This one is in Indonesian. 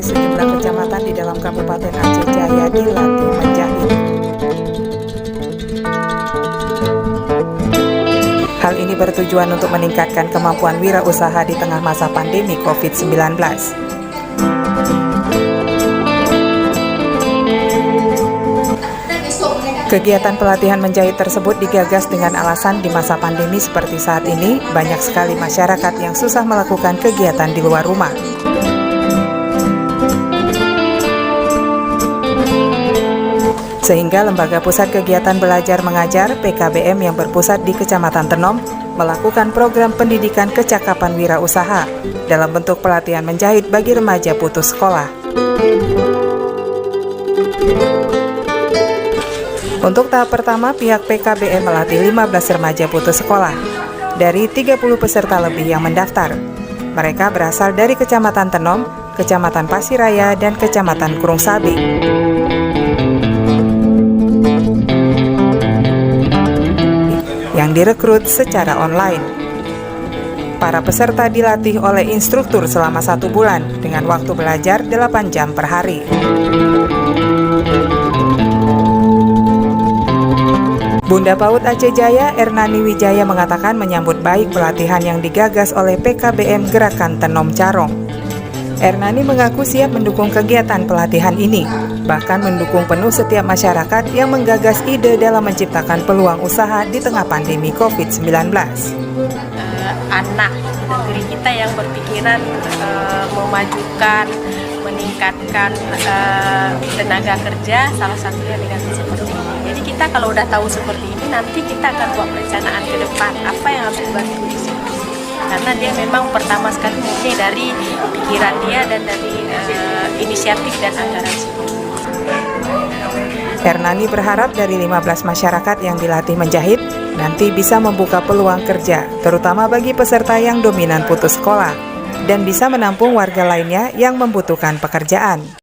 sejumlah kecamatan di dalam Kabupaten Aceh Jaya dilatih menjahit. Hal ini bertujuan untuk meningkatkan kemampuan wirausaha di tengah masa pandemi COVID-19. Kegiatan pelatihan menjahit tersebut digagas dengan alasan di masa pandemi seperti saat ini, banyak sekali masyarakat yang susah melakukan kegiatan di luar rumah. Sehingga Lembaga Pusat Kegiatan Belajar Mengajar (PKBM) yang berpusat di Kecamatan Tenom melakukan program pendidikan kecakapan wirausaha dalam bentuk pelatihan menjahit bagi remaja putus sekolah. Untuk tahap pertama, pihak PKBM melatih 15 remaja putus sekolah dari 30 peserta lebih yang mendaftar. Mereka berasal dari Kecamatan Tenom, Kecamatan Pasiraya, dan Kecamatan Kurung Sabi. Yang direkrut secara online. Para peserta dilatih oleh instruktur selama 1 bulan dengan waktu belajar 8 jam per hari. Bunda PAUD Aceh Jaya, Ernani Wijaya mengatakan menyambut baik pelatihan yang digagas oleh PKBM Gerakan Tenom Carong. Ernani mengaku siap mendukung kegiatan pelatihan ini, bahkan mendukung penuh setiap masyarakat yang menggagas ide dalam menciptakan peluang usaha di tengah pandemi COVID-19. Anak negeri kita yang berpikiran memajukan, meningkatkan tenaga kerja, salah satunya dengan seperti ini. Jadi kita kalau udah tahu seperti ini, nanti kita akan buat perencanaan ke depan, apa yang harus dibantu di sini. Karena dia memang pertama sekali mulai dari pikiran dia dan dari inisiatif dan anggaran sini. Ernani berharap dari 15 masyarakat yang dilatih menjahit nanti bisa membuka peluang kerja, terutama bagi peserta yang dominan putus sekolah, dan bisa menampung warga lainnya yang membutuhkan pekerjaan.